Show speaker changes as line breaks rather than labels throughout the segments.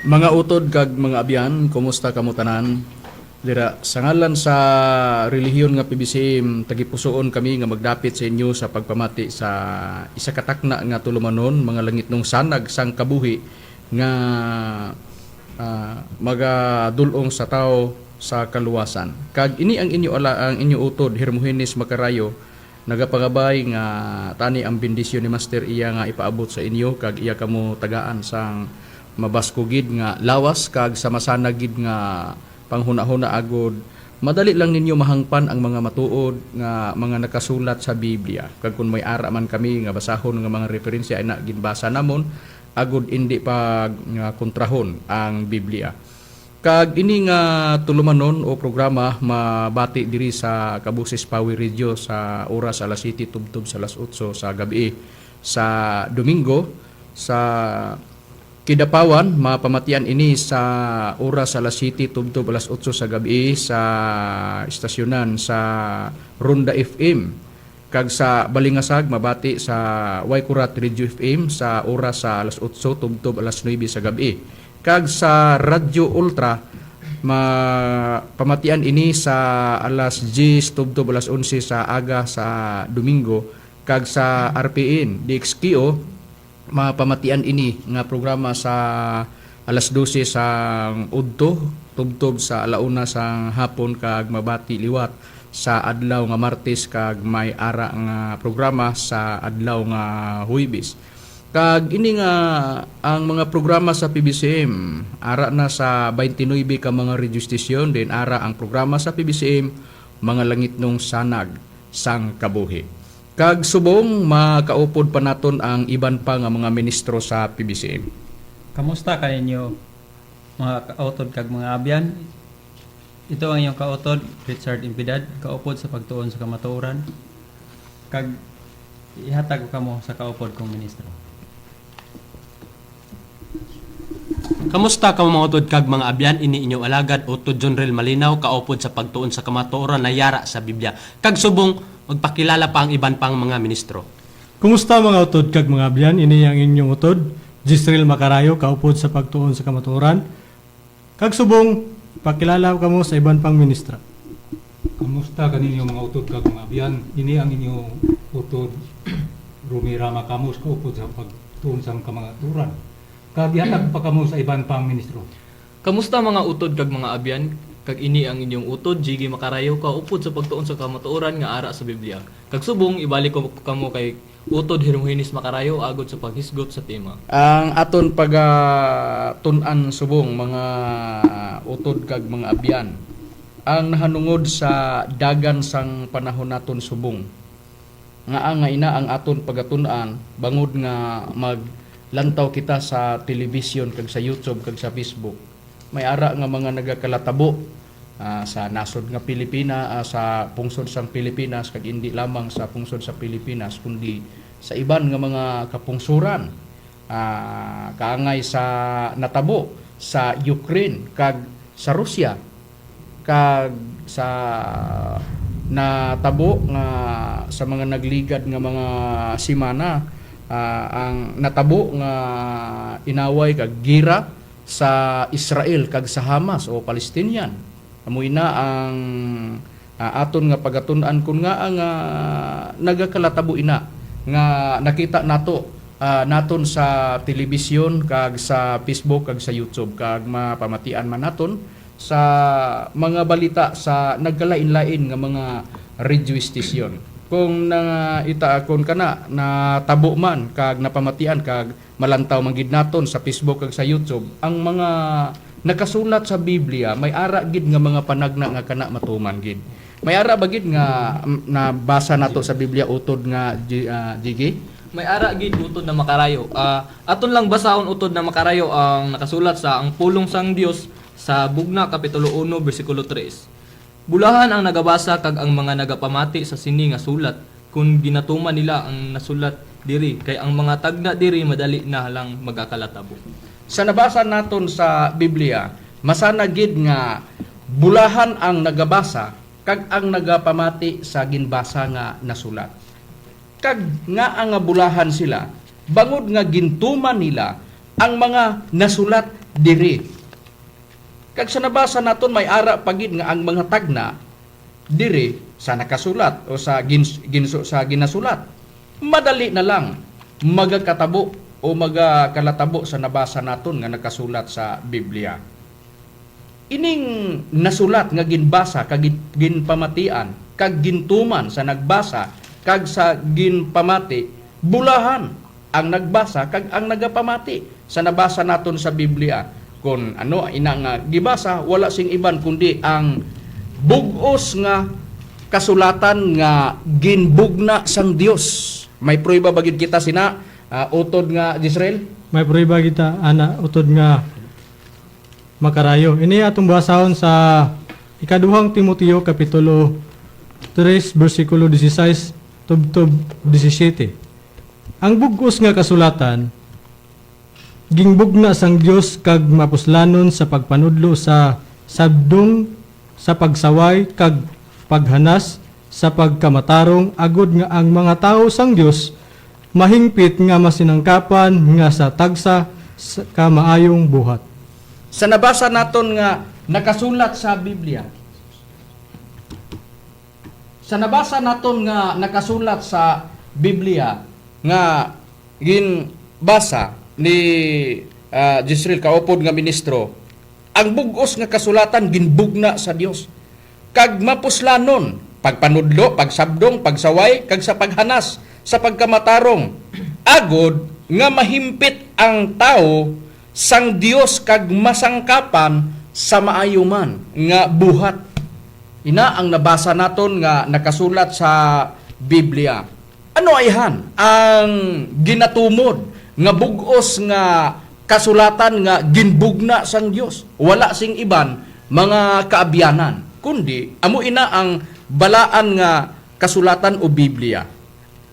Mga utod kag mga abyan, kumusta kamo tanan? Dira sa ngalan sa relihiyon nga PBCM, tagipusoon kami nga magdapit sa inyo sa pagpamati sa isa katakna nga tulumanon, mga langit nung sanag sang kabuhi nga magadulong sa tao sa kaluwasan. Kag ini ang inyo ang inyo utod Hermogenes Macarayo, nagapagabay nga tani ang bendisyon ni Master iya nga ipaabot sa inyo kag iya kamo tagaan sang mabaskugid nga lawas kag samasanagid nga panghuna-huna agod. Madali lang ninyo mahangpan ang mga matuod nga mga nakasulat sa Biblia. Kag kung may ara man kami nga basahon nga mga referensya ay na ginbasa namon agod indi pa nga kontrahon ang Biblia. Kag ini nga tulumanon o programa mabati diri sa Kabusis Power Radio sa oras alas 7 tubtob sa alas 8 sa gabi sa Domingo. Sa Kidapawan, mapamatian ini sa oras alas 7 tubtob alas 8 sa gabi sa istasyonan sa Ronda FM. Kag sa Balingasag, mabati sa Waikurat Radio FM sa oras sa alas 8 tubtob alas 9 sa gabi. Kag sa Radio Ultra, pamatian ini sa alas 10 tubtob alas 11 sa aga sa Domingo. Kag sa RPN, DXKO, mapamatian ini nga programa sa alas 12 sa udto tubtob sa alauna sa hapon kag mabati liwat sa adlaw nga Martes kag may ara nga programa sa adlaw nga Huwebes. Kag ini nga ang mga programa sa PBCM ara na sa 29 ka mga radio station, din ara ang programa sa PBCM mga langit nung sanag sang kabuhi. Kag subong makaupod pa naton ang iban pa nga mga ministro sa PBCM.
Kamusta kaninyo mga kautod kag mga abyan? Ito ang iyong kautod, Richard Impidad, kaupod sa pagtuon sa kamatuoran. Kag ihatag ko kamo sa kaupod kong ministro.
Kamusta ka mga utod kag mga abyan? Ini inyong alagad Utod Jonrel Malinaw, kaupod sa pagtuon sa kamatuoran na yara sa Biblia. Kag subong magpakilala pa ang iban pang mga ministro.
Kumusta mga utod kag mga abyan? Ini ang inyong utod, Gisrel Macarayo, kaupod sa pagtuon sa kamatuoran. Kag subong, pakilala kamo sa iban pang ministra.
Kamusta kaninyo mga utod kag mga abyan? Ini ang inyong utod, Rumi Rama Camus, kaupod sa pagtuon sa kamatuoran. Kag ihatag pa kamo sa iban pang ministro.
Kamusta mga utod kag mga abyan? Kag ini ang inyong utod, Jiggy Macarayo, kaupod sa pagtuon sa kamatuoran nga ara sa Biblia. Kag subong, ibalik ko kamo kay Utod Hermogenes Macarayo agod sa paghisgot sa tema.
Ang aton pagatunan subong mga utod kag mga abyan, ang nahanungod sa dagan sang panahon naton subong. Nga ina ang aton pagatunan bangod nga maglantaw kita sa television kag sa YouTube kag sa Facebook. May ara nga mga nagakalatabo sa nasod nga Pilipinas, sa pungsod sang Pilipinas kag hindi lamang sa pungsod sa Pilipinas kundi sa iban nga mga kapungsuran. Kaangay sa natabo sa Ukraine kag sa Russia kag sa natabo nga sa mga nagligad nga mga simana, ang natabo nga inaway kag gira sa Israel kag sa Hamas o Palestinian. Amoy na ang aton nga pagatunan kun nga ang nagakalatabo ina nga nakita nato naton sa telebisyon kag sa Facebook kag sa YouTube kag mapamatian man naton sa mga balita sa nagkalain-lain nga mga radio station. Kung itaakon kana na tabo man kag napamatian kag malantaw manggid naton sa Facebook kag sa YouTube ang mga nakasulat sa Biblia, may ara gid nga mga panagna nga kana matuman gid. May ara ba gid nga nabasa nato sa Biblia utod nga Jiggy?
May ara gid utod na Macarayo. Aton lang basahon utod na Macarayo ang nakasulat sa ang pulong sang Dios sa Bugna kapitulo 1 bersikulo 3. Bulahan ang nagabasa kag ang mga nagapamati sa sini nga sulat kung ginatuman nila ang nasulat diri kay ang mga tagna diri madali na lang magakalatabo.
Sa nabasa naton sa Biblia, masana gid nga bulahan ang nagabasa kag ang nagapamati sa ginbasa nga nasulat. Kag nga ang bulahan sila bangod nga gintuman nila ang mga nasulat diri. Kag sa nabasa naton may ara pagid nga ang mga tagna diri sa nakasulat o sa ginasulat. Madali na lang magakatabo o magakalatabo sa nabasa naton nga nakasulat sa Biblia. Ining nasulat nga ginbasa kag ginpamatian kag gintuman sa nagbasa kag sa ginpamati, bulahan ang nagbasa kag ang nagapamati sa nabasa naton sa Biblia. Kung ano ina nga gibasa, wala sing iban kundi ang bug-os nga kasulatan nga ginbugna sang Dios. May prueba ba gid kita sina utod nga Israel?
May prueba kita ana utod nga makarayo. Ini atong basahon sa ikaduhang Timoteo kapitulo 3 bersikulo 16 tubtob 17. Ang bug-os nga kasulatan gingbugna sang Dios kag mapuslanon sa pagpanudlo sa sabdong, sa pagsaway kag paghanas sa pagkamatarong, agud nga ang mga tao sang Dios mahingpit nga masinangkapan nga sa tagsa sa kamaayong buhat.
Sa nabasa naton nga nakasulat sa Biblia. Sa nabasa naton nga nakasulat sa Biblia nga ginbasa ni Jezreel kaupod nga ministro, ang bug-os nga kasulatan ginbugna sa Dios kag mapuslanon pagpanudlo, pagsabdong, pagsaway kag sa paghanas sa pagkamatarong, agod nga mahimpit ang tao sang Dios kag masangkapan sa maayuman nga buhat. Ina ang nabasa naton nga nakasulat sa Biblia. Ano ayhan ang ginatumod nga bug-os nga kasulatan nga ginbugna sang Dios? Wala sing iban mga kaabyanan, kundi amo ina ang balaan nga kasulatan o Biblia.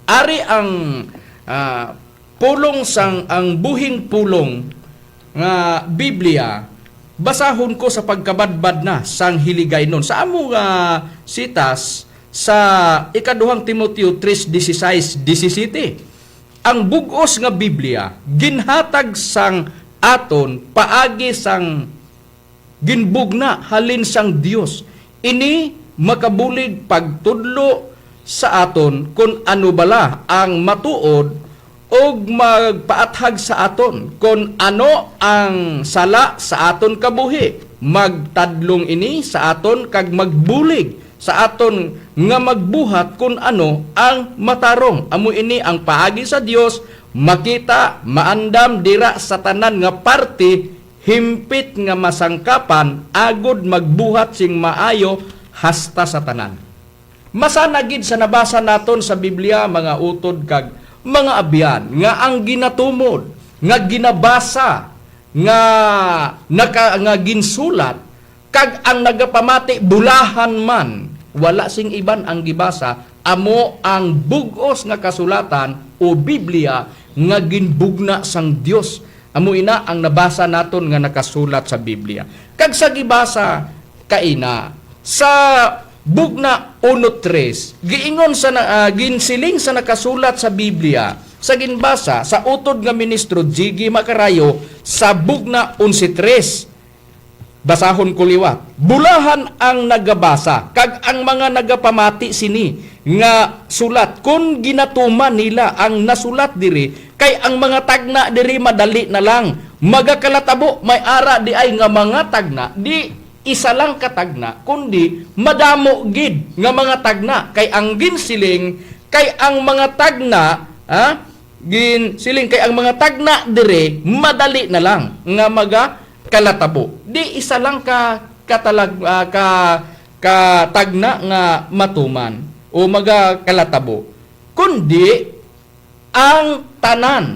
Ari ang pulong sang ang buhing pulong nga Biblia, basahon ko sa pagkabadbad na sang hiligaynon. Sa amo nga sitas sa ikaduhang Timoteo 3:16-17. Ang bug-os nga Biblia ginhatag sang aton paagi sang ginbugna halin sang Dios. Ini makabulig pagtudlo sa aton kung ano bala ang matuod og magpaathag sa aton kung ano ang sala sa aton kabuhi. Magtadlong ini sa aton kag magbulig sa aton nga magbuhat kung ano ang matarong. Amo ini ang paagi sa Dios, makita, maandam dira sa tanan nga parte, himpit nga masangkapan, agod magbuhat sing maayo hasta sa tanan. Masanagid sa nabasa naton sa Biblia, mga utod kag mga abyan, nga ang ginatumod, nga ginabasa, nga ginsulat, kag ang nagapamati bulahan man, wala sing iban ang gibasa, amo ang bug-os nga kasulatan o Biblia nga ginbugna sang Dios. Amo ina ang nabasa naton nga nakasulat sa Biblia. Kag sa gibasa kaina sa bugna 1:3, giingon sa ginsiling sa nakasulat sa Biblia sa ginbasa sa utod nga ministro Jiggy Macarayo sa bugna 11:3. Basahon ko liwat. Bulahan ang nagabasa kag ang mga nagapamati sini nga sulat kun ginatuman nila ang nasulat diri kay ang mga tagna diri madali na lang magakalatabo may ara di ay nga mga tagna di isa lang katagna kundi madamo gid nga mga tagna kay ang ginsiling kay ang mga tagna ginsiling kay ang mga tagna diri madali na lang nga kalatabo. Di isa lang katagna nga matuman o kalatabo. Kundi ang tanan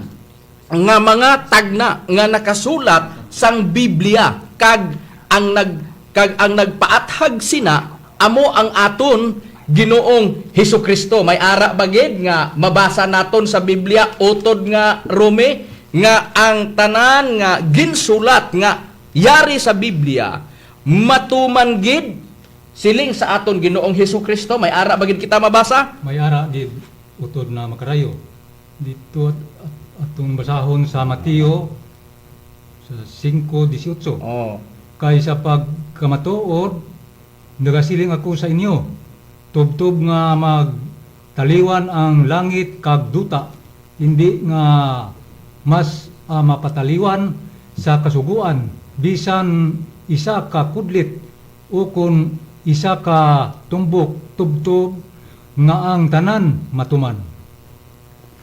nga mga tagna nga nakasulat sang Biblia kag ang nagpaathag sina amo ang aton Ginoong Hesukristo. May ara bagid nga mabasa naton sa Biblia utod nga Rome nga ang tanan nga ginsulat nga yari sa Biblia matuman gid siling sa aton Ginoong Hesukristo. May ara bagid kita mabasa?
May ara gid utod na makarayo. Dito atong basahon sa Mateo sa 5:18.
Oh.
Kay sa pagkamatuod, nagasiling ako sa inyo, tubtob nga magtaliwan ang langit kag duta, hindi nga mas mapataliwan sa kasuguan, bisan isa ka kudlit o kun isa ka tumbok tubtob nga ang tanan matuman.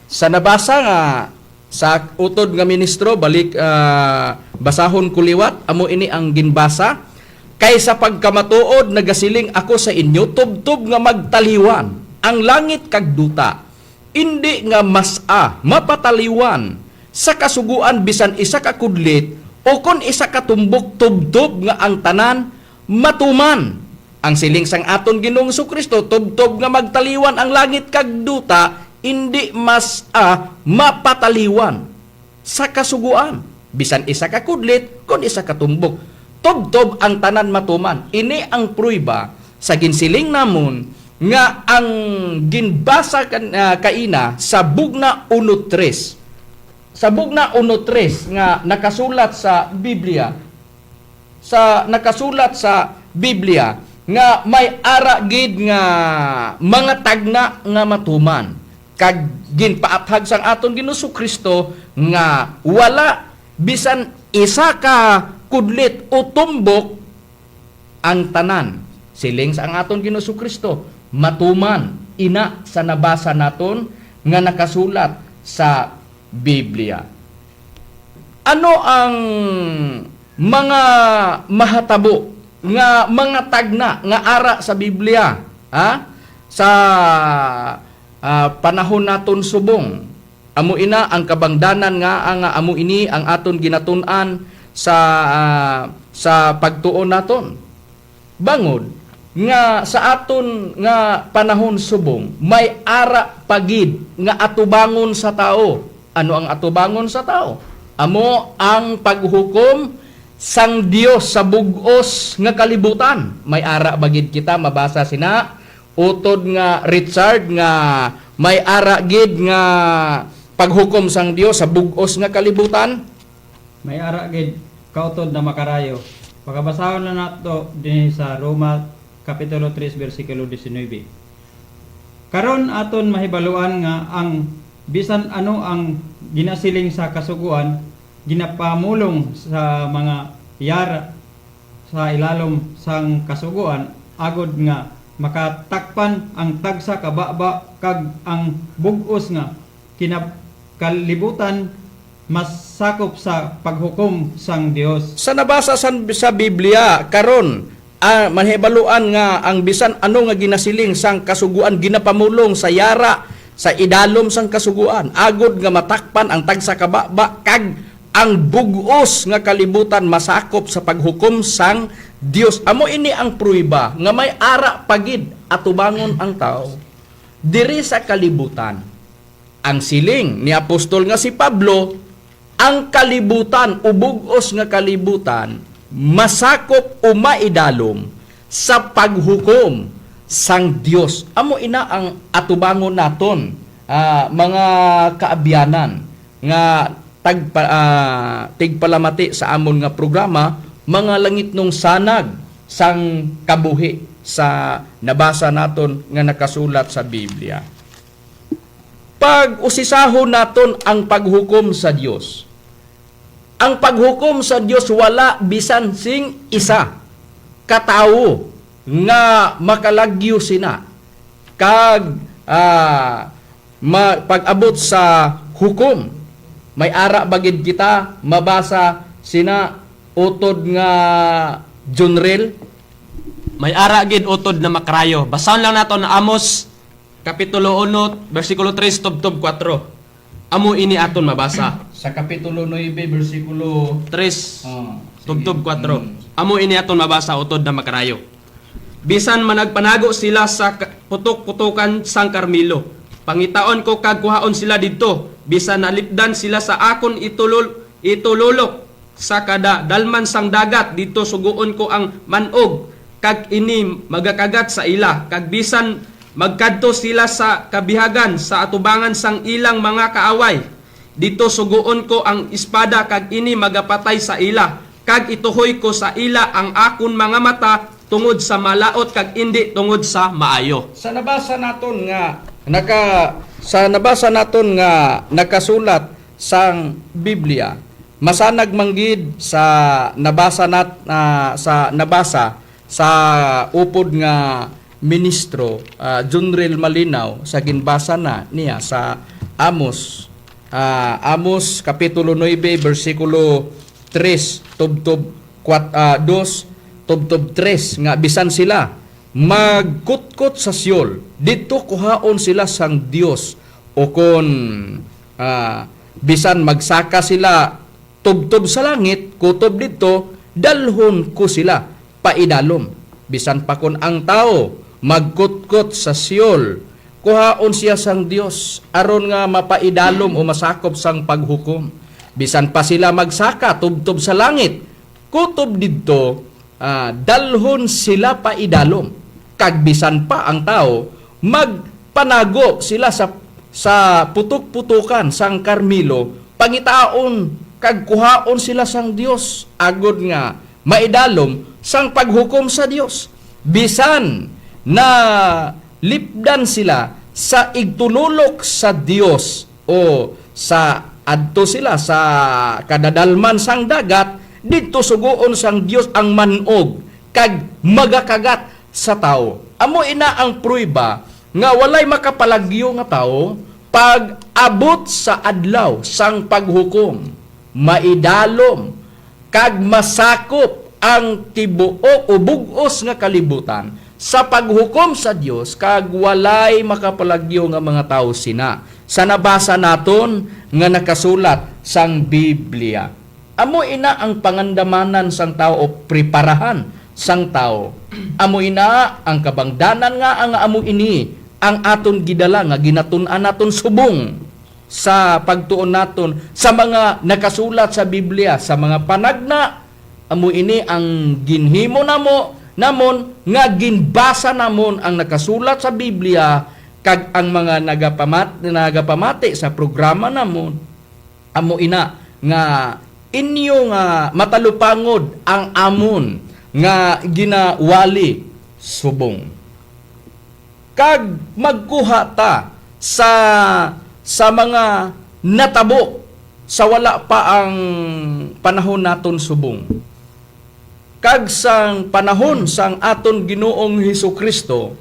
Sa nabasa nga sa utod nga ministro balik basahon kuliwat amo ini ang ginbasa kay sa pagkamatuod nagasiling ako sa inyo tubtob nga magtaliwan ang langit kag duta indi nga mas-a mapataliwan sa kasuguan bisan isa ka kudlit o kon isa ka tumbok tubtob nga ang tanan matuman. Ang siling sang aton Ginoong Kristo tubtob nga magtaliwan ang langit kag duta hindi mas-a mapataliwan sa kasuguan bisan isa ka kudlit kon isa ka tumbok tubtob ang tanan matuman. Ini ang prueba sa ginsiling namon nga ang ginbasa kaina sa Bugna 1:3. Sa Bugna 1:3 nga nakasulat sa Biblia. Nakasulat sa Biblia nga may ara gid nga mga tagna nga matuman kag ginpaathag sang aton Ginoong Kristo nga wala bisan isa ka kudlit o tumbok ang tanan siling sa ang aton Ginoong Kristo matuman ina sa nabasa naton nga nakasulat sa Biblia. Ano ang mga mahatabo nga mga tagna nga ara sa Biblia sa panahon naton subong? Amo ina ang kabangdanan nga amo ini ang aton ginatun-an sa pagtuon naton. Bangod nga sa aton nga panahon subong may ara pagid nga atubangon sa tao. Ano ang atubangon sa tao? Amo ang paghukom sang Dios sa bugos nga kalibutan. May ara bagid kita mabasa sina utod nga Richard nga may ara gid nga paghukom sang Dios sa bugos nga kalibutan.
May ara gid kautod na makarayo. Pagabasahon na nato din sa Roma Kapitulo 3 versikulo 19. Karon aton mahibaluan nga ang bisan ano ang ginasiling sa kasuguan ginapamulong sa mga yara sa ilalom sang kasuguan agod nga makatakpan ang tagsa kababa kag ang bugos nga kinakalibutan mas sakop sa paghukom sang Dios.
Sa nabasa sa Biblia karon mahibaluan nga ang bisan ano nga ginasiling sang kasuguan ginapamulong sa yara sa idalom sang kasuguan agod nga matakpan ang tagsa kababa kag ang bugos nga kalibutan masakop sa paghukom sang Dios. Amo ini ang prueba nga may ara pagid atubangon ang tao diri sa kalibutan. Ang siling ni apostol nga si Pablo, ang kalibutan o bugos nga kalibutan masakop o maidalom sa paghukom sang Dios. Amo ina ang atubangon naton mga kaabyanan nga tigpalamati sa amon nga programa mga langit nung sanag sang kabuhi sa nabasa naton nga nakasulat sa Biblia. Pag usisahon naton ang paghukom sa Dios. Ang paghukom sa Dios wala bisan sing isa katawo nga makalagyo sina kag pag-abot sa hukom. May ara bagid kita mabasa sina utod nga Junrel.
May ara gid utod na makarayo. Basahon lang nato na Amos Kapitulo 1 versikulo 3 tubtob 4. Amo ini aton mabasa.
Sa Kapitulo 9 versikulo
3 tubtob 4. Amo ini aton mabasa utod na makarayo. Bisan managpanago sila sa putok-putokan sang Karmelo. Pangitaon ko kag kuhaon sila didto. Bisan nalipdan sila sa akon itululok sa kada dalman sang dagat dito suguon ko ang manog kag ini magakagat sa ila kag bisan magkadto sila sa kabihagan sa atubangan sang ilang mga kaaway dito suguon ko ang espada kag ini magapatay sa ila, kag ituhoy ko sa ila ang akon mga mata tungod sa malaot kag indi tungod sa maayo.
Sa nabasa naton nga nakasulat sang Biblia, masanag manggid sa nabasa sa upod nga ministro Junril Malinaw sa ginbasa na niya sa Amos kapitulo 9 bersikulo 3 tubtob 2 tubtob 3 nga bisan sila magkutkot sa Siol, dito kuhaon sila sang Dios, o kon bisan magsaka sila tubtob sa langit, kutob dito dalhon ko sila paidalom. Bisan pa kon ang tao magkutkot sa Siol, kuhaon siya sang Dios aron nga mapaidalom o masakop sang paghukom. Bisan pa sila magsaka tubtob sa langit, kutob dito dalhon sila paidalom. Kag bisan pa ang tao magpanago sila sa putok-putukan sang Carmelo, pangitaon kag kuhaon sila sang Dios agod nga maidalom sang paghukom sa Dios. Bisan na lipdan sila sa igtululok sa Dios o sa adto sila sa kadadalman sang dagat, dito suguon sang Dios ang manog kag magakagat sa tao. Amo ina ang prueba nga walay makapalagyo nga tao pag abot sa adlaw sang paghukom, maidalom kag masakop ang tibuok o bugos nga kalibutan sa paghukom sa Dios, kag walay makapalagyo nga mga tao sina. Sa nabasa naton nga nakasulat sang Biblia, amo ina ang pangandamanan sang tao o preparahan sang tao. Amo ina ang kabangdanan nga ang amo ini ang aton gidala nga ginatun-an naton subong sa pagtuon naton sa mga nakasulat sa Biblia, sa mga panagna. Amo ini ang ginhimo namon nga ginbasa namon ang nakasulat sa Biblia, kag ang mga nagapamati sa programa namon, amo ina nga inyo nga matalupangod ang amon nga ginawali subong. Kag magkuha ta sa mga natabo sa wala pa ang panahon naton subong. Kag sang panahon sang aton Ginoong Hesukristo,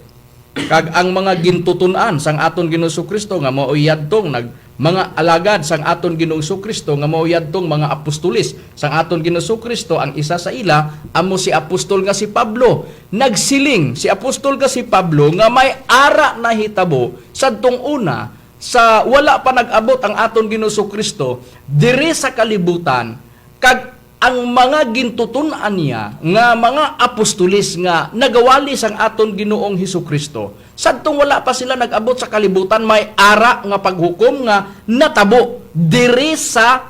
kag ang mga gintutunan sang aton Ginoong Hesukristo nga mao yadtong mga alagad sang aton Ginoong Hesukristo nga mao yadtong mga apostolis sang aton Ginoong Hesukristo, ang isa sa ila amo si apostol nga si Pablo. Nagsiling si apostol nga si Pablo nga may ara na hitabo sadtong una sa wala pa nag-abot ang aton Ginoong Hesukristo diri sa kalibutan, kag ang mga gintutunan niya nga mga apostolis nga nagawali sang aton Ginoong Hesukristo, sadtong wala pa sila nag-abot sa kalibutan, may ara nga paghukom nga natabo diri sa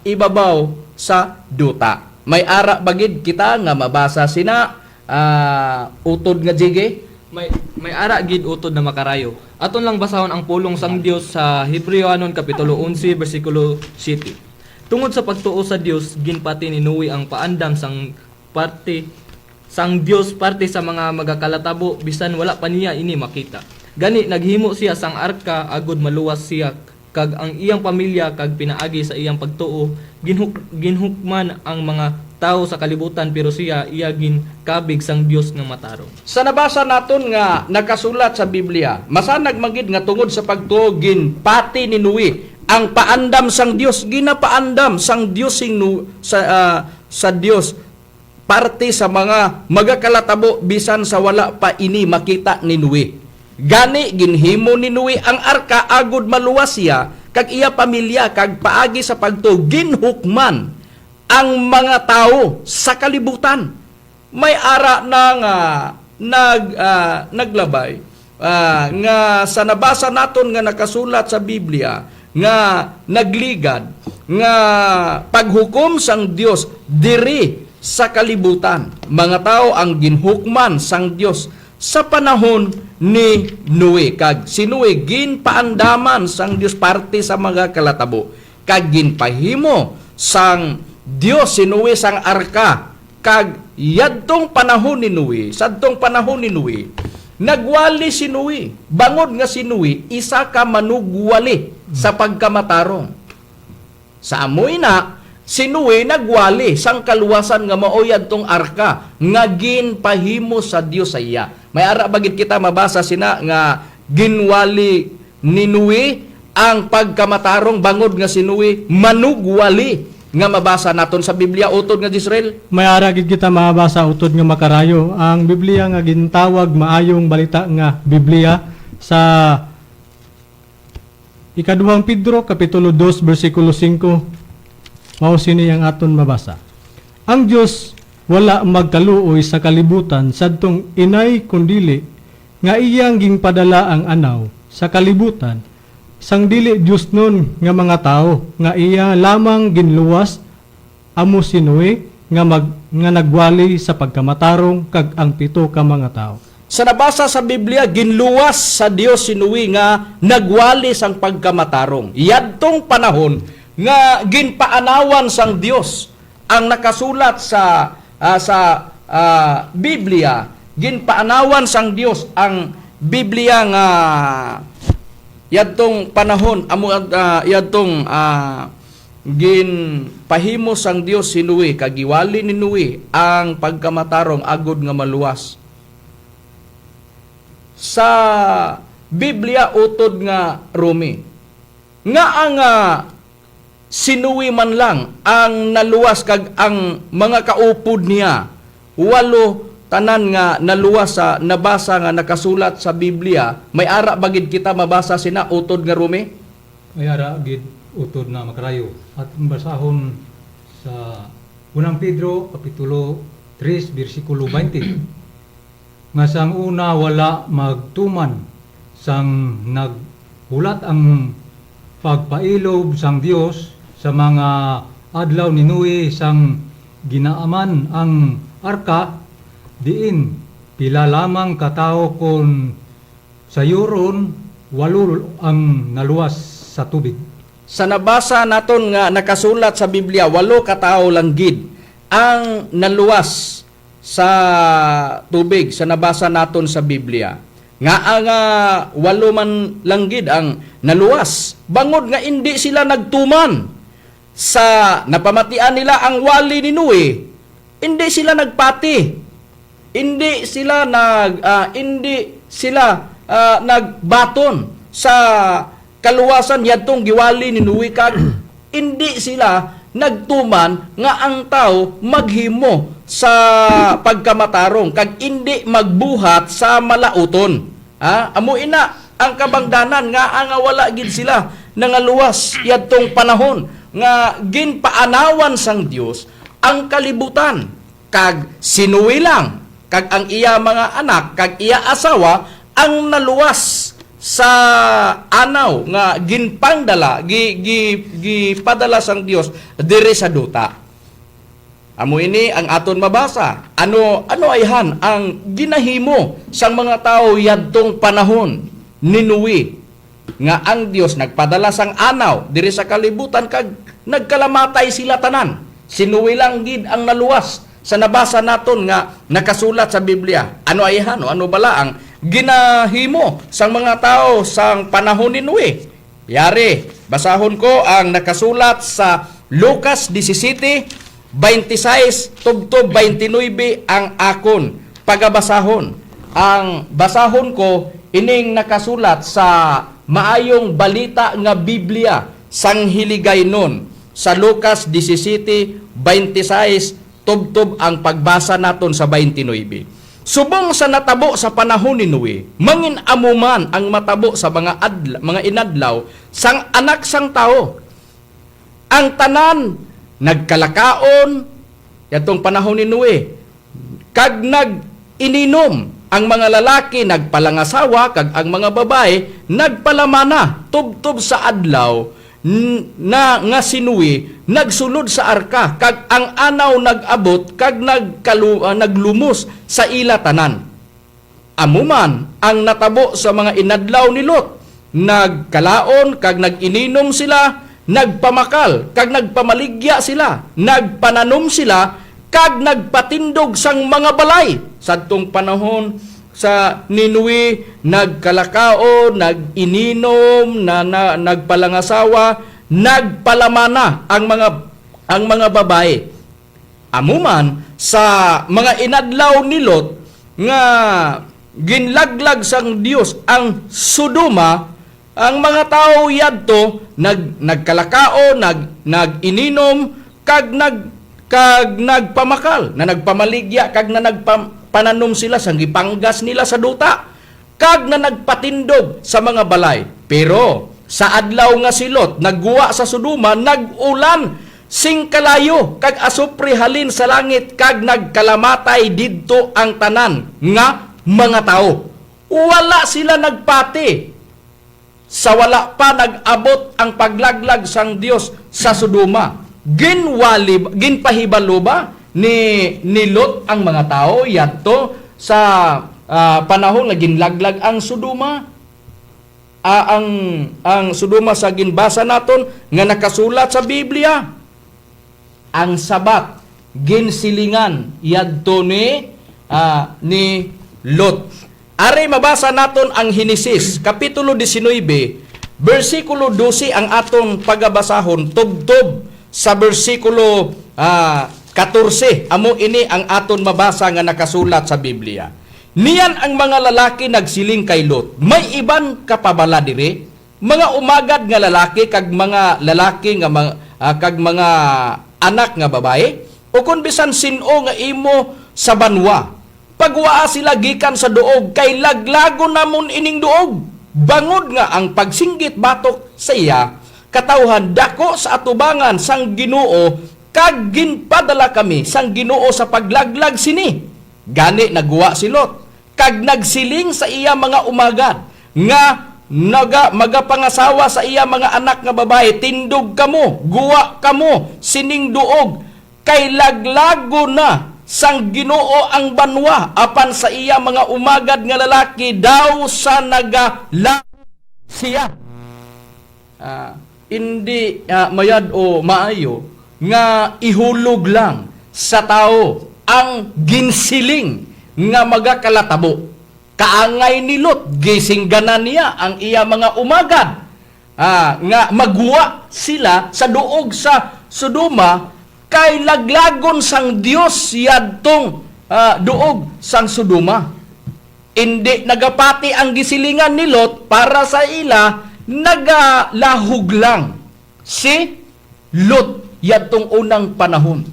ibabaw sa duta. May ara bagid kita nga mabasa sina utod nga jige.
May ara gid utod na makarayo. Aton lang basahon ang pulong sang Dios sa Hebreanon kapitulo 11 bersikulo 7. Tungod sa pagtuo sa Dios, ginpati ni Noe ang paandam sang Dios parte sa mga magakalatabo bisan wala pa niya ini makita. Gani naghimo siya sang arka agod maluwas siya, kag ang iyang pamilya kag pinaagi sa iyang pagtuo ginhukman ang mga tao sa kalibutan, pero siya iya ginkabig sang Dios nga matarong.
Sa nabasa naton nga nakasulat sa Biblia, masanag magid nga tungod sa pagtuo ginpati ni Noe ang paandam sang Dios, ginapaandam sang Dios sa Dios parte sa mga magakalatabo bisan sa wala pa ini makita ni Noe. Gani ginhimo ni Noe ang arka agud maluwas siya kag iya pamilya, kag paagi sa pagtuo ginhukman ang mga tao sa kalibutan. May ara na nga naglabay nga sa nabasa naton nga nakasulat sa Biblia nga nagligad nga paghukom sang Dios diri sa kalibutan. Mga tao ang ginhukman sang Dios sa panahon ni Noe. Kag si Noe ginpaandaman sang Dios parte sa mga kalatabo. Kag ginpahimo sang Dios si Noe sang arka. Kag yadtong panahon ni Noe, sadtong panahon ni Noe, nagwali si Noe. Bangod nga si Noe, isa ka manugwali sa pagkamatarong. Sa amoy na, si Noe nagwali sang kaluwasan nga maoyad tong arka nga ginpahimo sa Dios sa iya. May ara bagid kita mabasa sina nga ginwali ni Noe ang pagkamatarong bangod nga si Noe manugwali nga mabasa naton sa Biblia utod nga Israel.
May ara gid kita mabasa utod nga makarayo ang Biblia nga gintawag maayong balita nga Biblia sa Ikaduhang Pedro kapitulo 2 bersikulo 5. Mao sini ang aton mabasa. Ang Dios wala magkaluoy sa kalibutan sadtong inay kundili nga iyang gingpadala ang anaw sa kalibutan sang dili Dios nun nga mga tao nga iya lamang ginluwas amo si Noe nga nagwali sa pagkamatarong kag ang 7 ka mga tao.
Sa nabasa sa Biblia, ginluwas sa Dios si Noe nga nagwali sang pagkamatarong. Yadtong panahon nga ginpaanawan sang Dios ang nakasulat sa Biblia, ginpaanawan sang Dios ang Biblia nga yadtong panahon yadtong ginpahimo sang Dios si Noe kagiwali ni Noe ang pagkamatarong agod nga maluwas. Sa Biblia utod nga Rumi nga ang si Noe man lang ang naluwas kag ang mga kaupod niya 8 tanan nga naluwas sa nabasa nga nakasulat sa Biblia. May ara bagid kita mabasa sina utod nga Rumi.
May ara gid utod na makarayo at basahon sa 1 Pedro kapitulo 3 bersikulo 20. Nga sang una wala magtuman sang naghulat ang pagpailob sang Dios sa mga adlaw ni Noe sang ginaaman ang arka diin pila lamang katao kon sayuron 8 ang naluwas sa tubig.
Sa nabasa naton nga nakasulat sa Biblia 8 katao lang gid ang naluwas sa tubig sa nabasa naton sa Biblia. Nga ang 8 man lang gid ang naluwas. Bangod nga hindi sila nagtuman sa napamatian nila ang wali ni Noe. Hindi sila nagpati. Hindi sila nagbaton sa kaluwasan yadtong giwali ni Noe kag hindi sila nagtuman nga ang tao maghimo sa pagkamatarong kag hindi magbuhat sa malauton. Amo ina ang kabangdanan nga ang wala gid sila nangaluwas yadtong panahon nga ginpaanawan sang Dios ang kalibutan kag si Noe lang kag ang iya mga anak kag iya asawa ang naluwas sa anaw nga ginpangdala gipadala sang Dios diri sa duta. Amo ini ang aton mabasa. Ano ayhan ang ginahimo sang mga tao yadtong panahon ni Noe nga ang Dios nagpadala sang anaw diri sa kalibutan kag nagkalamatay sila tanan. Si Noe lang gid ang naluwas sa nabasa naton nga nakasulat sa Biblia. Ano ayhan ano bala ang ginahimo sang mga tao sang panahon ni Noe? Yari, basahon ko ang nakasulat sa Lucas 17 26 tubtob 29 ang akon pagabasahon. Ang basahon ko ining nakasulat sa maayong balita nga Biblia sang hiligaynon sa Lucas 17:26 tubtob ang pagbasa naton sa 29. Subong sa natabo sa panahon ni Noe, mangin amuman ang matabo sa mga inadlaw sang anak sang tao. Ang tanan nagkalakaon yatong panahon ni Noe kag nag-ininom ang mga lalaki nagpalangasawa kag ang mga babae nagpalamana tubtob sa adlaw nga si Noe nagsulod sa arka kag ang anaw nag-abot kag naglumos sa ila tanan. Amuman ang natabo sa mga inadlaw ni Lot, nagkalaon kag nag-ininom sila, nagpamakal kag nagpamaligya sila, nagpananom sila kag nagpatindog sang mga balay. Sadtong panahon sa Ninue, nagkalakao, nag-ininom, nagpalangasawa, nagpalamana ang mga babae. Amuman sa mga inadlaw ni Lot nga ginlaglag sang Dios ang Sodoma, ang mga tao yadto nagkalakao, nag-ininom kag nagpamakal, na nagpamaligya kag na nagpananom sila sang gipanggas nila sa duta, kag na nagpatindog sa mga balay. Pero sa adlaw nga si Lot nagguwa sa Sodoma, nag-ulan sing kalayo kag asupre halin sa langit, kag nagkalamatay didto ang tanan nga mga tao. Wala sila nagpati sa wala pa nag-abot ang paglaglag sang Dios sa Sodoma. Ginpahibalo ba ni Lot ang mga tao yadto sa panahon nga ginlaglag ang Sodoma? Ang Sodoma sa ginbasa naton nga nakasulat sa Biblia, ang Sabat ginsilingan yadto ni Lot. Ari mabasa naton ang Henesis kapitulo 19 bersikulo 12 ang aton pagabasahon tubtob sa bersikulo 14. Amo ini ang aton mabasa nga nakasulat sa Biblia. Niyan ang mga lalaki nagsiling kay Lot. May iban kapabala diri, mga umagad nga lalaki kag mga lalaki nga kag mga anak nga babae, o kun bisan sino nga imo sa banwa. Pagwaa sila gikan sa duog, kay laglago namon ining duog. Bangod nga ang pagsinggit batok sa iya, katawhan dako sa atubangan sang Ginoo, kag ginpadala kami sang Ginoo sa paglaglag sini. Gani nagwa si Lot, kag nagsiling sa iya mga umagad, nga magapangasawa sa iya mga anak nga babae, tindog kamo, guwa kamo, sining duog, kay laglago na sang Ginoo ang banwa, apan sa iya mga umagad nga lalaki daw sa nagala siya. Hindi mayad o maayo nga ihulog lang sa tao ang ginsiling nga magakalatabo. Kaangay ni Lot, gisingganan niya ang iya mga umagad nga magwa sila sa duog sa Sodoma, kay laglagon sang Dios yadtong duog sang Sodoma. Hindi nagapati ang gisilingan ni Lot para sa ila, nagalahog lang si Lot yadtong unang panahon.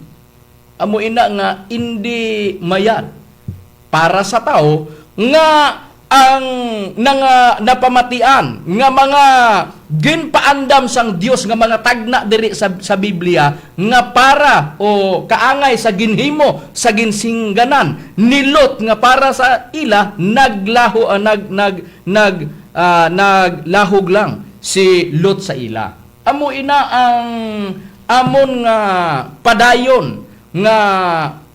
Amo ina nga hindi mayad para sa tao nga ang napamatian nga mga ginpaandam sang Dios nga mga tagna diri sa Biblia nga para o kaangay sa ginhimo sa ginsingganan ni Lot, nga para sa ila naglahog lang si Lot sa ila. Amo ina ang amon nga padayon nga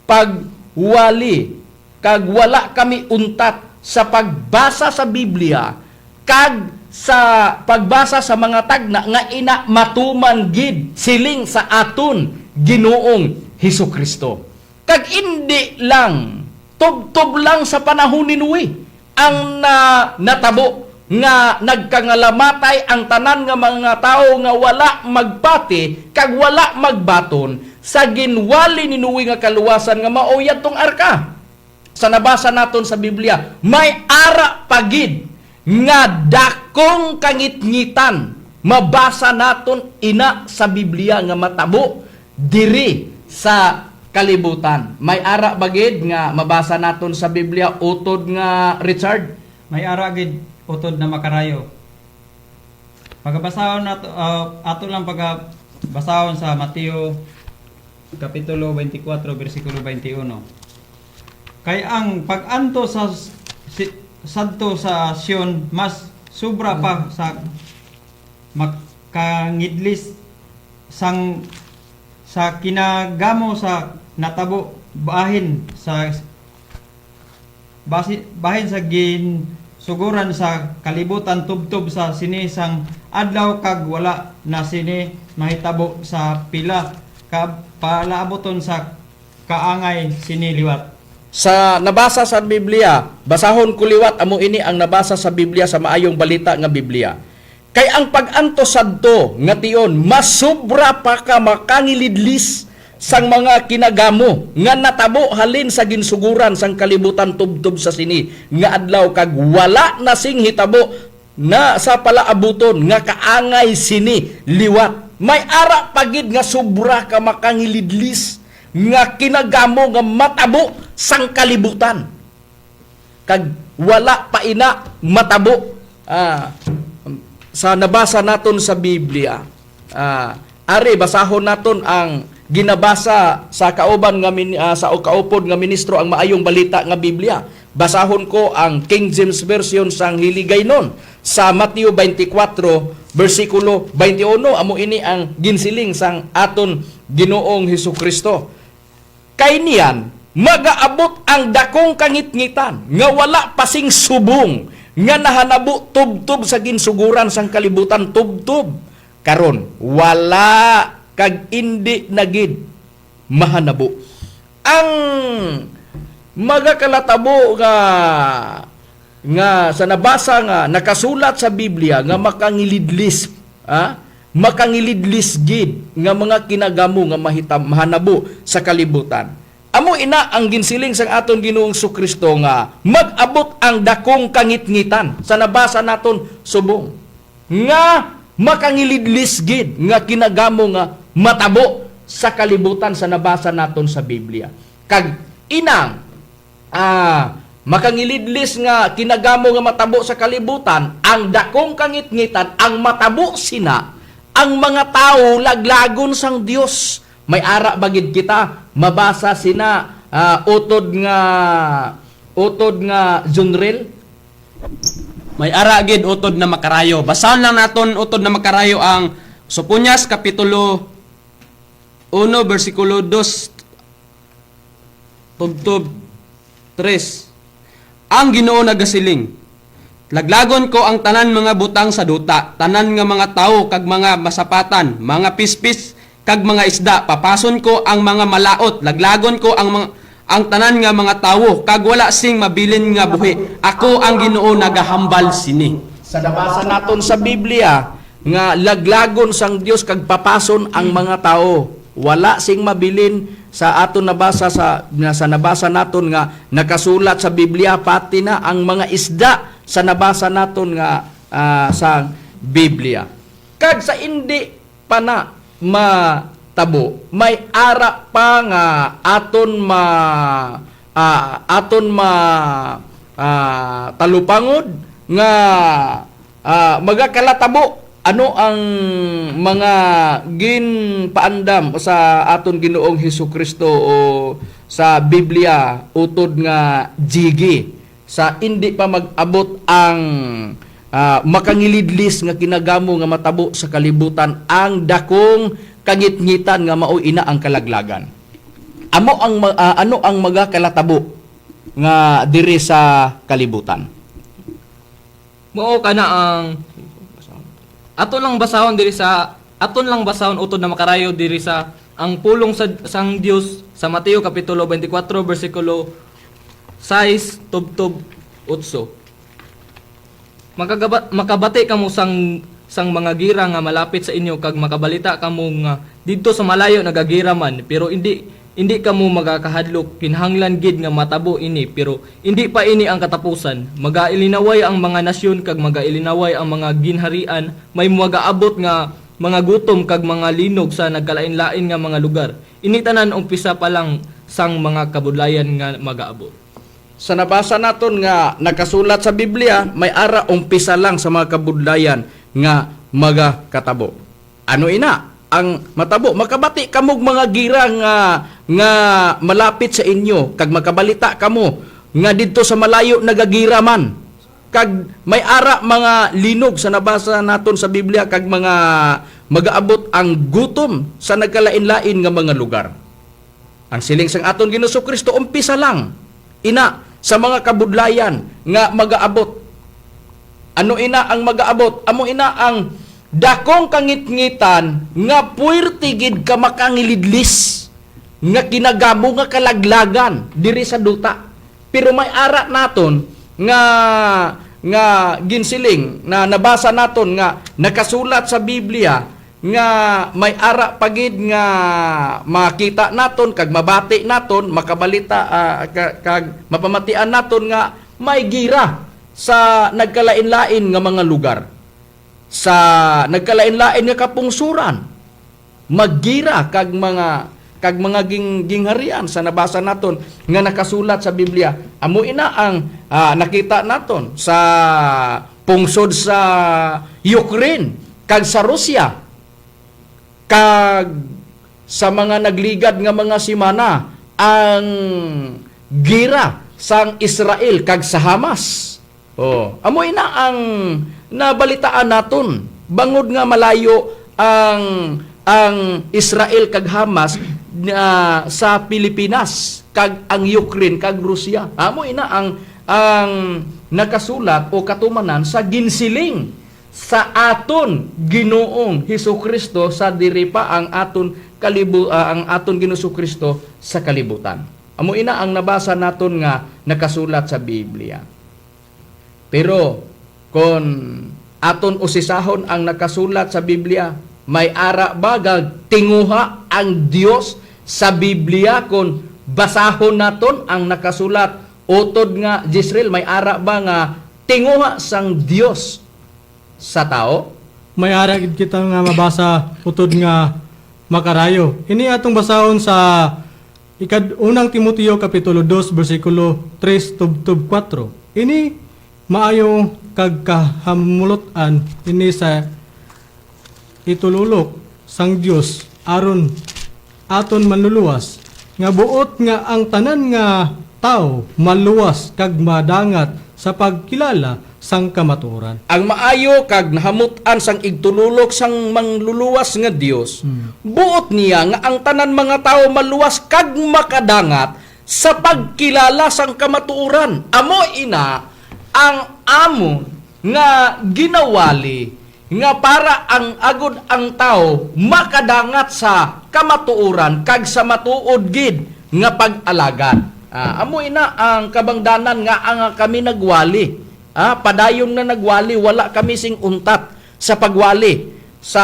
pagwali, kag wala kami untat sa pagbasa sa Biblia kag sa pagbasa sa mga tagna nga ina matuman gid siling sa aton Ginoong Hesukristo. Kag hindi lang tubtob lang sa panahon ni Noe ang natabo nga nagkangalamatay ang tanan nga mga tao nga wala magpati kag wala magbaton sa ginwali ni Noe nga kaluwasan nga mao yadtong arka. Sa nabasa naton sa Biblia, may ara pagid nga dakong kangitngitan. Mabasa naton ina sa Biblia nga matabo diri sa kalibutan. May ara bagid nga mabasa naton sa Biblia, utod nga Richard.
May ara gid utod na makarayo. Pagabasahon nato ato lang pagabasahon sa Mateo kapitulo 24 bersikulo 21. Kay ang pag-anto sa sadto sa Sion mas sobra pa sa makangidlis sa kinagamo sa natabo bahin sa bahin sa suguran sa kalibutan tubtob sa sinisang adlaw kag wala na sini mahitabo sa pila ka palaaboton sa kaangay siniliwat.
Sa nabasa sa Biblia, basahon ko liwat amo ini ang nabasa sa Biblia sa maayong balita nga Biblia. Kay ang pag-antos sadto nga tion masubra pa ka makangilidlis sang mga kinagamo nga natabo halin sa ginsuguran sang kalibutan tubtob sa sini nga adlaw kag wala na sing hitabo na sa palaabuton nga kaangay sini liwat. May ara pagid nga sobra ka makangilidlis nga kinagamo nga matabo sang kalibutan kag wala pa ina matabo. Sa nabasa naton sa Biblia, ari basahon naton ang ginabasa sa kauban nga sa kaupod nga ministro ang maayong balita nga Biblia. Basahon ko ang King James Version sang Hiligaynon sa Mateo 24 versikulo 21. Amo ini ang ginsiling sang aton Ginoong Hesukristo. Kay niyan magaabot ang dakong kangitngitan nga wala pasing subong nga nahanabo tubtob sa ginsuguran sang kalibutan tubtob karon wala kag indi nagid mahanabo. Ang magakalatabo nga sa nabasa nga nakasulat sa Biblia nga makangilidlis makangilidlis gid nga mga kinagamo nga mahanabo sa kalibutan. Amo ina ang ginsiling sang aton Ginoong Kristo nga mag-abot ang dakong kangitngitan sa nabasa naton subong nga makangilidlis gid nga kinagamo nga matabo sa kalibutan sa nabasa naton sa Biblia. Kag inang makangilidlis nga kinagamo nga matabo sa kalibutan, ang dakong kangitngitan, ang matabo sina, ang mga tao laglagon sang Dios. May ara bagid kita mabasa sina utod nga Junrel.
May ara gid utod na makarayo. Basahan lang naton utod na makarayo ang Sophonias kapitulo 1 versikulo 2 tubtob 3. Ang Ginoo nagasiling, laglagon ko ang tanan mga butang sa duta, tanan nga mga tawo kag mga masapatan, mga pispis kag mga isda, papason ko ang mga malaot, laglagon ko ang tanan nga mga tawo kag wala sing mabilin nga buhi. Ako ang Ginoo nagahambal sini.
Sa nabasa naton sa Biblia nga laglagon sang Dios kag papason ang mga tao, wala sing mabilin sa aton nabasa sa nabasa naton nga nakasulat sa Biblia pati na ang mga isda sa nabasa naton nga sa Biblia. Kag sa indi pa na matabo, may ara pa nga aton talupangod nga magakalatabo ano ang mga ginpaandam sa aton Ginoong Hesukristo o sa Biblia utod nga jigi sa indi pa mag-abot ang makangilidlis nga kinagamo nga matabo sa kalibutan ang dakong kangitngitan nga mao ina ang kalaglagan. Ano ang magakalatabo nga diri sa kalibutan?
Mao kana ang aton lang basahon utod na makarayo diri sa ang pulong sa sang Dios sa Mateo kapitulo 24 bersikulo 6 tubtob 8. Makabati kamo sang mga gira nga malapit sa inyo kag makabalita kamo nga didto sa malayo nagagira man pero hindi kamo magakahadlok kinahanglan gid nga matabo ini pero hindi pa ini ang katapusan. Magailinaway ang mga nasyon kag magailinaway ang mga ginharian, may magaabot nga mga gutom kag mga linog sa nagkalain-lain nga mga lugar. Ini tanan umpisa pa lang sang mga kabudlayan nga magaabot.
Sa nabasa naton nga nakasulat sa Biblia, may ara umpisa lang sa mga kabudlayan nga magakatabo. Ano ina? Ang matabo, makabati kamog mga gira nga malapit sa inyo, kag makabalita kamo nga didto sa malayo nagagira man. Kag may ara mga linog sa nabasa naton sa Biblia, kag mga magaabot ang gutom sa nagkalain-lain nga mga lugar. Ang siling sang aton Ginoong Kristo umpisa lang. Ina sa mga kabudlayan nga magaabot. Ano ina ang magaabot? Amo ina ang dakong kangit-ngitan nga puwerte gid ka makangilidlis nga kinagamo nga kalaglagan diri sa duta. Pero may ara naton nga ginsiling na nabasa naton nga nakasulat sa Biblia nga may ara pagid nga makita naton kag mabati naton makabalita kag mapamatian naton nga may gira sa nagkalain-lain nga mga lugar, sa nagkalain-lain nga kapungsuran, maggira kag mga gingharian sa nabasa naton nga nakasulat sa Biblia. Amo ina ang nakita naton sa pungsod sa Ukraine kag sa Russia kag sa mga nagligad nga mga simana ang gira sang Israel kag sa Hamas. Amo ina ang nabalitaan naton bangod nga malayo ang Israel kag Hamas sa Pilipinas kag ang Ukraine kag Russia. Amo ina ang nakasulat o katumanan sa ginsiling sa aton Ginoong Hesukristo sa diri pa ang aton Ginoong Kristo sa kalibutan. Amo ina ang nabasa naton nga nakasulat sa Biblia. Pero kon aton usisahon ang nakasulat sa Biblia, may ara ba tinguha ang Dios sa Biblia kon basahon naton ang nakasulat utod nga Jezreel, may ara ba nga tinguha sang Dios sa tao?
May ara gid kita nga mabasa utod nga makarayo. Ini atong basahon sa unang Timoteo kapitulo 2 bersikulo 3 tub 4. Ini maayo kag kahamulutan ini sa itululok sang Dios aron aton manluluwas nga buot nga ang tanan nga tao maluwas kag madangat sa pagkilala sang kamatuoran.
Ang maayo kag nahamutan sang igtululok sang mangluluwas nga Dios, buot niya nga ang tanan mga tao maluwas kag makadangat sa pagkilala sang kamatuoran. Amo ina ang amon nga ginawali nga para ang agod ang tao makadangat sa kamatuoran kag sa matuod gid nga pag-alagad. Amo ina ang kabangdanan nga ang kami nagwali. Padayon na nagwali, wala kami sing untat sa pagwali, sa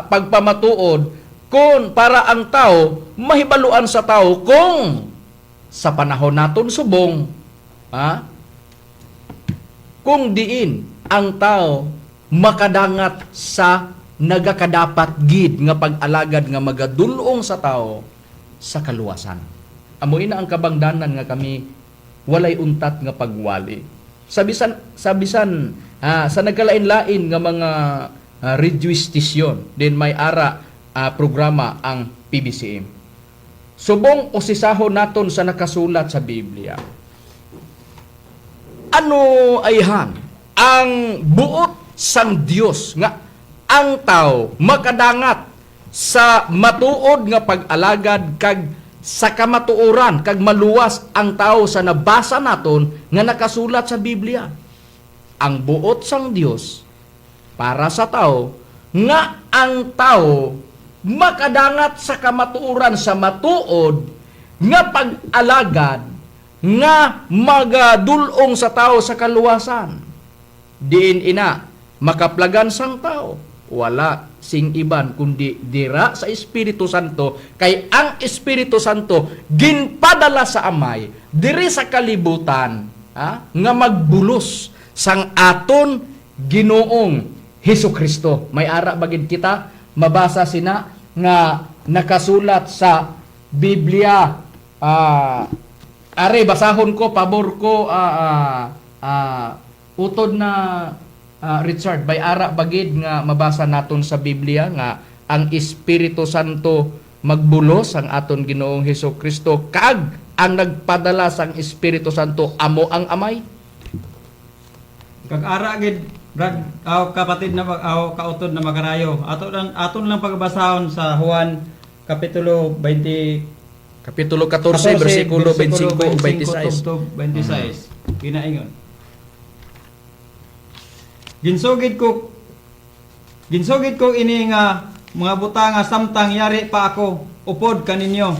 pagpamatuod, kung para ang tao, mahibaluan sa tao kung sa panahon naton subong, kung diin ang tao makadangat sa nagakadapat gid nga pag-alagad nga magadulong sa tao sa kaluwasan. Amuin na ang kabangdanan nga kami walay untat nga pagwali. Sabisan sa nagkalain-lain nga mga radio station din may ara programa ang PBCM. Subong usisahon naton sa nakasulat sa Biblia. Ano ayhan ang buot sang Dios nga ang tao makadangat sa matuod nga pag-alagad kag sa kamatuoran kag maluwas ang tao sa nabasa naton nga nakasulat sa Biblia. Ang buot sang Dios para sa tao nga ang tao makadangat sa kamatuoran sa matuod nga pag-alagad nga magadulong sa tao sa kaluwasan. Diin ina makaplagan sang tao wala sing iban kundi dira sa Espiritu Santo, kay ang Espiritu Santo ginpadala sa amay diri sa kalibutan nga magbulos sang aton Ginoong Hesukristo. May ara bagid kita mabasa sina nga nakasulat sa Biblia. Are basahon ko, pabor ko, utod na Richard, by ara bagid nga mabasa naton sa Biblia nga ang Espiritu Santo magbulos ang aton Ginoong Hesukristo kag ang nagpadala sang Espiritu Santo amo ang amay.
Kag ara gid brad kapatid na kautod na makarayo. Aton lang pagbasahon sa Juan kapitulo 20
Kapitulo 14, versikulo 25 ug 26.
tubtob 26. Ginaingon. Ginsugid ko ini nga mga butanga samtang yari pa ako upod kaninyo.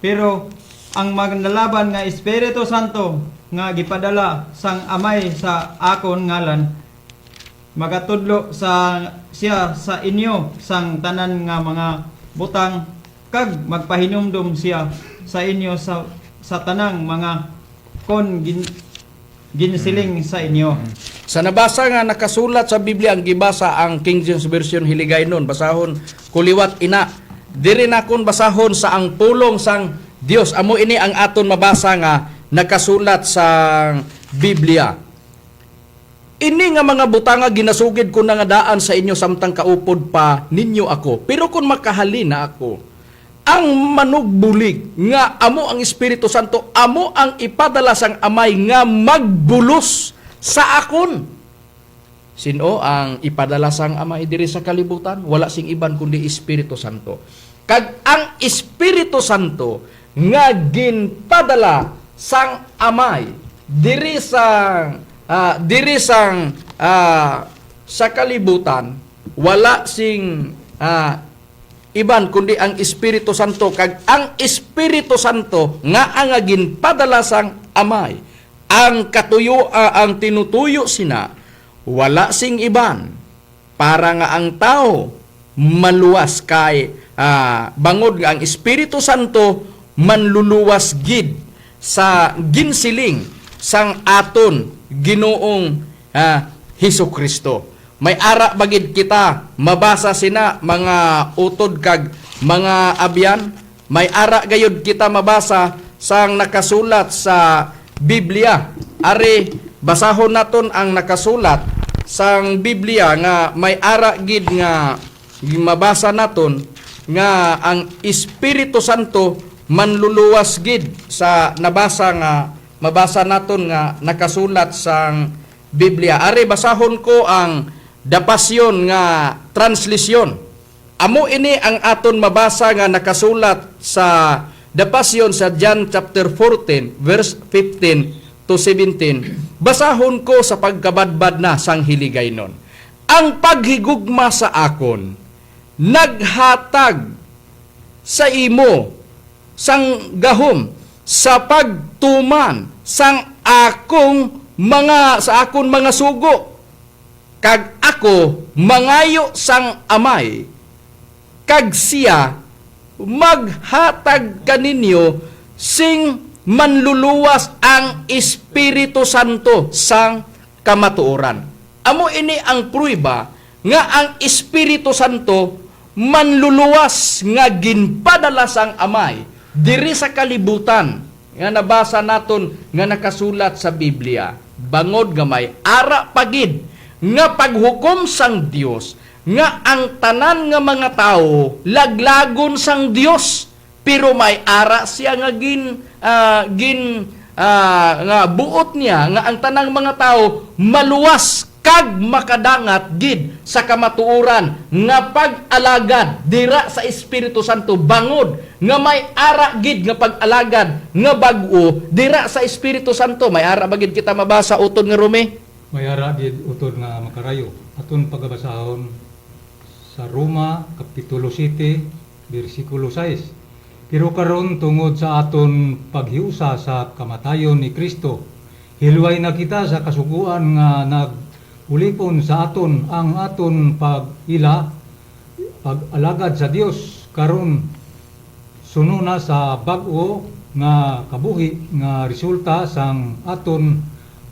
Pero ang magnalaban nga Espiritu Santo nga gipadala sang amay sa akon ngalan magatudlo siya sa inyo sang tanan nga mga butang kag magpahinumdum siya sa inyo sa tanang mga ginsiling sa inyo.
Sa nabasa nga nakasulat sa Biblia, ang gibasa ang King James Version Hiligaynon, basahon kuliwat ina. Diri na kun basahon sa ang pulong sang Dios. Amo ini ang aton mabasa nga nakasulat sa Biblia. Ini nga mga butanga ginasugid ko na nga daan sa inyo samtang kaupod pa ninyo ako. Pero kung makahalin na ako, ang manugbulig nga amo ang Espiritu Santo, amo ang ipadala sang amay nga magbulos sa akon. Sino ang ipadala sang amay diri sa kalibutan? Wala sing iban kundi Espiritu Santo. Kag ang Espiritu Santo nga ginpadala sang amay diri sa kalibutan, wala sing iban kundi ang Espiritu Santo. Kag ang Espiritu Santo nga ang ginpadala sang amay, ang katuyo ang tinutuyo sina, wala sing iban para nga ang tao maluwas kay bangod nga ang Espiritu Santo manluluwas gid sa ginsiling sang aton Ginoong Hesukristo. May ara bagid kita mabasa sina mga utod kag mga abyan, may ara gayud kita mabasa sang nakasulat sa Biblia. Ari basahon naton ang nakasulat sang Biblia nga may ara gid nga mabasa naton nga ang Espiritu Santo manluluwas gid sa mabasa naton nga nakasulat sang Biblia. Ari basahon ko ang The Passion nga translisyon. Amo ini ang aton mabasa nga nakasulat sa The Passion sa John chapter 14 verse 15 to 17. Basahon ko sa pagkabadbad na sang hiligaynon. Ang paghigugma sa akon naghatag sa imo sang gahom sa pagtuman sang akong sa akon mga sugo, kag ako mangayo sang amay, kag siya maghatag kaninyo sing manluluwas ang Espiritu Santo sang kamatuoran. Amo ini ang prueba nga ang Espiritu Santo manluluwas nga ginpadala sang amay diri sa kalibutan nga nabasa naton nga nakasulat sa Biblia. Bangod nga may ara pagid nga paghukom sang Dios nga ang tanan nga mga tao laglagon sang Dios, pero may ara siya nga nga buot niya nga ang tanang mga tao maluwas kag makadangat gid sa kamatuoran nga pag-alagad dira sa Espiritu Santo, bangod nga may ara gid nga pag-alagad nga bag-o dira sa Espiritu Santo. May ara ba gid kita mabasa utod nga Rome?
May ara gid utod nga makarayo. Aton pagabasahon sa Roma kapitulo 7 bersikulo 6. Pero karon tungod sa aton paghiusa sa kamatayon ni Kristo, hilway na kita sa kasuguan nga ulipon sa aton ang aton pag-alagad sa Dios karon sununa sa bag-o nga kabuhi nga resulta sang aton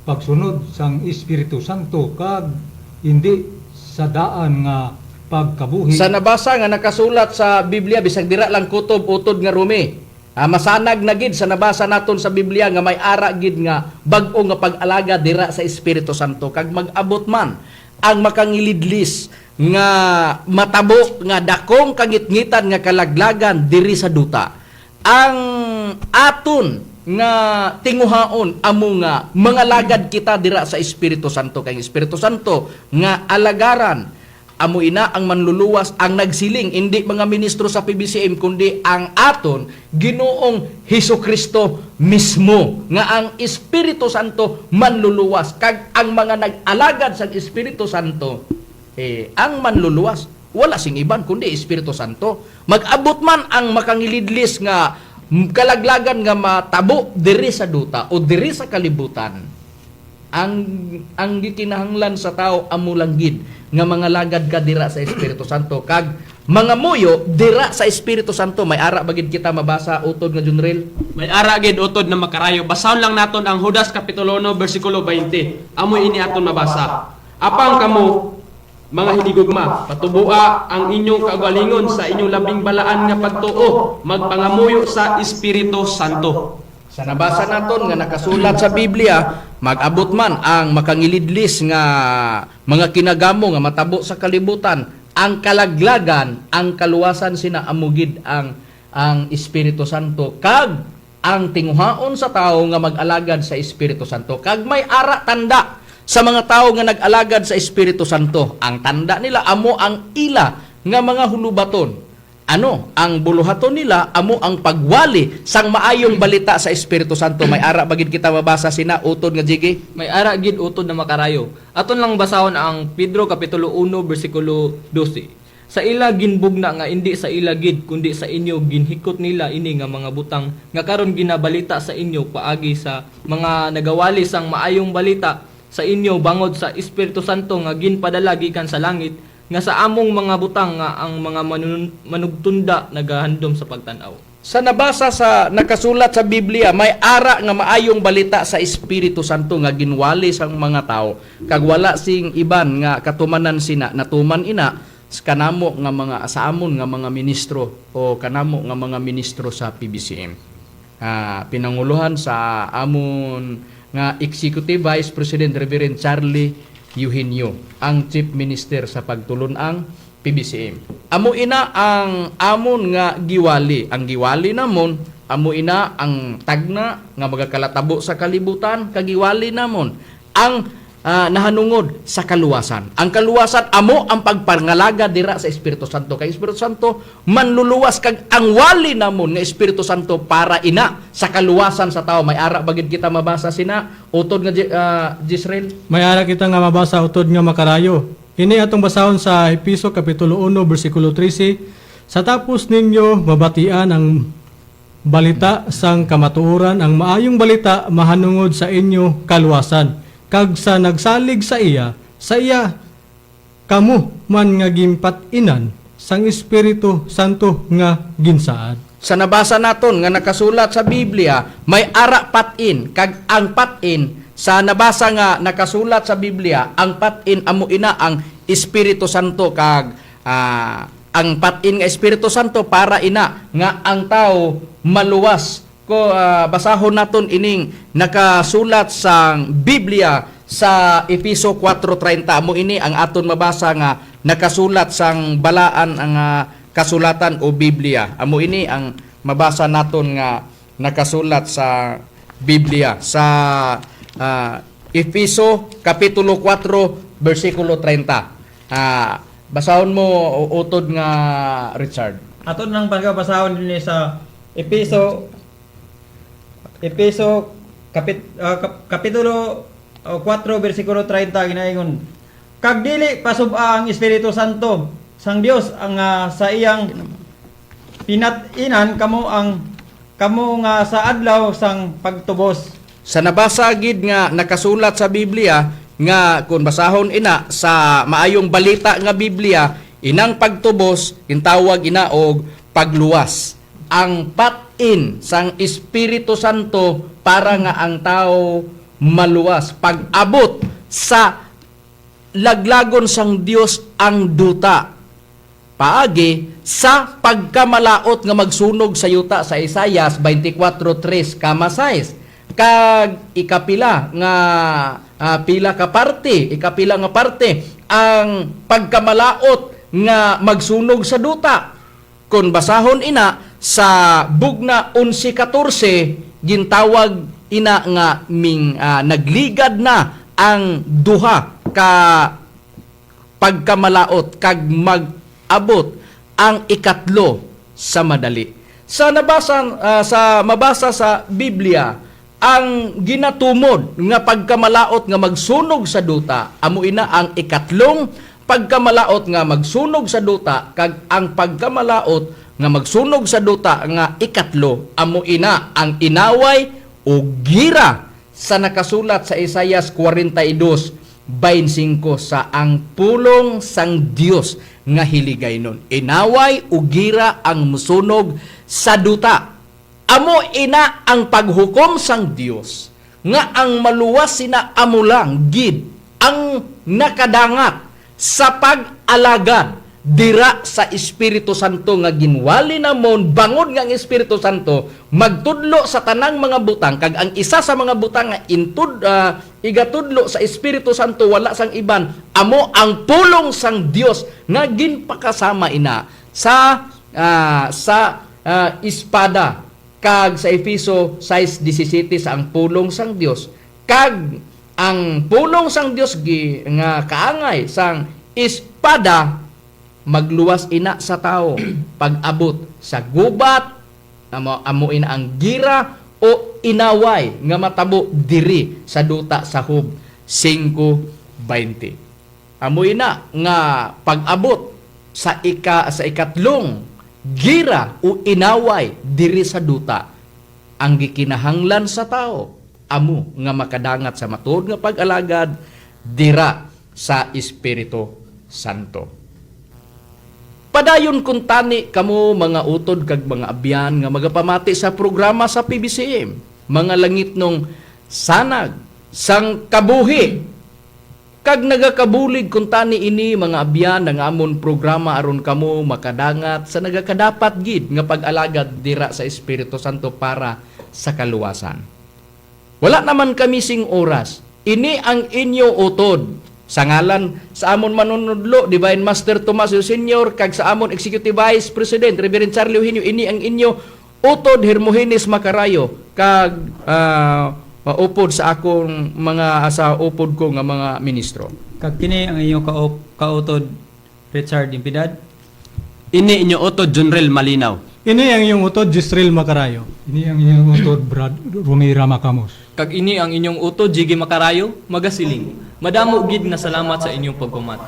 pagsunod sang Espiritu Santo kag hindi sa daan nga pagkabuhi.
Sa nabasa nga nakasulat sa Biblia bisag dira lang kutob utod nga Rome. Masanag na gid sa nabasa naton sa Biblia nga may ara gid nga bag-o nga pag-alaga dira sa Espiritu Santo, kag mag-abot man ang makangilidlis nga matabo nga dakong kangitngitan nga kalaglagan diri sa duta. Ang aton nga tinguhaon amo nga mga lagad kita dira sa Espiritu Santo, kay Espiritu Santo nga alagaran amo ina ang manluluwas ang nagsiling, hindi mga ministro sa PBCM kundi ang aton Ginoong Hesukristo mismo nga ang Espiritu Santo manluluwas kag ang mga nag-alagad sa Espiritu Santo ang manluluwas wala sing iban kundi Espiritu Santo. Mag-abot man ang makangilidlis nga kalaglagan nga matabo diri sa duta o diri sa kalibutan, ang gikinahanglan sa tao amo lang gid nga mga lagad ka dira sa Espiritu Santo kag mga muyo dira sa Espiritu Santo. May ara bagid kita mabasa utod nga Junril.
May ara gid utod na makarayo. Basahon lang naton ang Judas kapitulo 1 bersikulo 20. Amoy ini aton mabasa. Apang kamo mga hinigugma, patubua ang inyong kagalingon sa inyong labing balaan nga pagtuo, magpangamuyo sa Espiritu Santo.
Sa nabasa naton nga nakasulat sa Biblia, mag-abot man ang makangilidlis nga mga kinagamo nga matabo sa kalibutan, ang kalaglagan, ang kaluwasan sina amugid ang Espiritu Santo kag ang tinguhaon sa tao nga mag-alagad sa Espiritu Santo kag may ara tanda sa mga tao nga nag-alagad sa Espiritu Santo. Ang tanda nila amo ang ila nga mga hulubaton. Ano? Ang buluhaton nila amo ang pagwali sang maayong balita sa Espiritu Santo. May ara bagid kita mabasa sina utod nga jigi.
May ara gid utod na makarayo. Aton lang basahon ang Pedro kapitulo 1 bersikulo 12. Sa ila ginbugna nga hindi sa ila gid kundi sa inyo ginhikot nila ini nga mga butang nga karon ginabalita sa inyo paagi sa mga nagawali sang maayong balita sa inyo bangod sa Espiritu Santo nga ginpadala gikan sa langit nga sa among mga butang nga ang mga manugtunda nagahandom sa pagtan-aw.
Sa nabasa sa nakasulat sa Biblia, may ara nga maayong balita sa Espiritu Santo nga ginwali sang mga tao kag wala sing iban nga katumanan sina natuman ina kanamo nga mga sa amon nga mga ministro o kanamo nga mga ministro sa PBCM. Pinanguluhan sa amon nga Executive Vice President Reverend Charlie Eugenio, ang Chief Minister sa pagtulon ang PBCM. Amo ina ang amon nga giwali. Ang giwali namon, amo ina ang tagna nga magakalatabo sa kalibutan, kagiwali namon ang nahanungod sa kaluwasan. Ang kaluwasan amo ang pagpangalaga dira sa Espiritu Santo. Kay Espiritu Santo manluluwas kag ang wali namon nga Espiritu Santo para ina sa kaluwasan sa tao. May ara bagid kita mabasa sina utod nga Jisrael.
May ara kita nga mabasa utod nga makarayo. Ini atong basahon sa Episo kapitulo 1 bersikulo 13. Sa tapos ninyo mabatian ang balita sang kamatuoran, ang maayong balita mahanungod sa inyo kaluwasan. Kag sa nagsalig sa iya kamo man nga ginpat-inan sang Espiritu Santo nga ginsaan.
Sa nabasa naton nga nakasulat sa Biblia, may ara patin kag ang patin sa nabasa nga nakasulat sa Biblia, ang patin amo ina ang Espiritu Santo kag ang patin nga Espiritu Santo para ina nga ang tao maluwas. Basahon naton ining nakasulat sa Biblia sa Episo 4:30 mo ini ang aton mabasa nga nakasulat sang balaan ang kasulatan o Biblia. Amo ini ang mabasa naton nga nakasulat sa Biblia sa Episo kapitulo 4 bersikulo 30. Basahon mo utod nga Richard.
Aton nang pagbasahon dinhi sa Episo kapitulo 4 bersikulo 30 ginaingon, kag dili pasub-a ang Espiritu Santo sang Dios ang sa iyang pinat-inan kamo nga sa adlaw sang pagtubos.
Sa nabasa gid nga nakasulat sa Biblia nga kung basahon ina sa maayong balita nga Biblia, inang pagtubos gintawag ina og pagluwas. Ang patin sang Espiritu Santo para nga ang tao maluwas. Pag-abot sa laglagon sang Dios ang duta. Paagi sa pagkamalaot nga magsunog sa yuta sa Isaias 24:3 kama 6. Kag ikapila nga ikapila nga parte ang pagkamalaot nga magsunog sa duta. Kung basahon ina sa Bugna 11:14 gintawag ina nga nagligad na ang duha ka pagkamalaot kag mag-abot ang ikatlo sa madali. Sa mabasa sa Biblia, ang ginatumod nga pagkamalaot nga magsunog sa duta, amo ina ang ikatlong pagkamalaot nga magsunog sa duta, kag ang pagkamalaot nga magsunog sa duta nga ikatlo, amo ina ang inaway o gira sa nakasulat sa Isaias 42:25 sa ang pulong sang Dios nga hiligaynon. Inaway o gira ang musunog sa duta. Amo ina ang paghukom sang Dios nga ang maluwas sina amo lang gid ang nakadangat sa pag-alagad dira sa Espiritu Santo nga ginwali namon bangod nga ang Espiritu Santo magtudlo sa tanang mga butang, kag ang isa sa mga butang nga igatudlo sa Espiritu Santo wala sang iban, amo ang pulong sang Dios nga ginpakasama ina sa espada, kag sa Efeso 6:17 sa ang pulong sang Dios, kag ang pulong sang Dios nga kaangay sang espada magluwas ina sa tao pag-abot sa gubat, amo ina ang gira o inaway nga matabo diri sa duta sa Hub 5:20. Amo ina nga pag-abot sa ikatlong gira o inaway diri sa duta, ang gikinahanglan sa tao amo nga makadangat sa matuod nga pag-alagad dira sa Espiritu Santo. Padayon kung tani kamo mga utod kag mga abyan nga magapamati sa programa sa PBCM, mga langit nung sanag sang kabuhi, kag nagakabulig kung tani ini mga abyan ng amon programa aron kamo makadangat sa nagakadapat gid nga pag-alagad dira sa Espiritu Santo para sa kaluwasan. Wala naman kami sing oras, ini ang inyo utod. Sa ngalan sa amon manunudlo, Divine Master Tomas Sr., kag sa amon Executive Vice President, Reverend Charlie Eugenio, ini ang inyo utod Hermogenes Macarayo, kag upod sa akong mga sa upod ko nga mga ministro.
Kag kini ang inyong kautod Richard Impidad.
Ini inyo utod Junrel Malinaw.
Ini ang iyong utod, Jisrael Macarayo.
Ini ang inyong utod, Brad Romira Macamos.
Kag ini ang inyong utod, Jiggy Macarayo, magasiling. Madamo gid na salamat sa inyong pagpamati.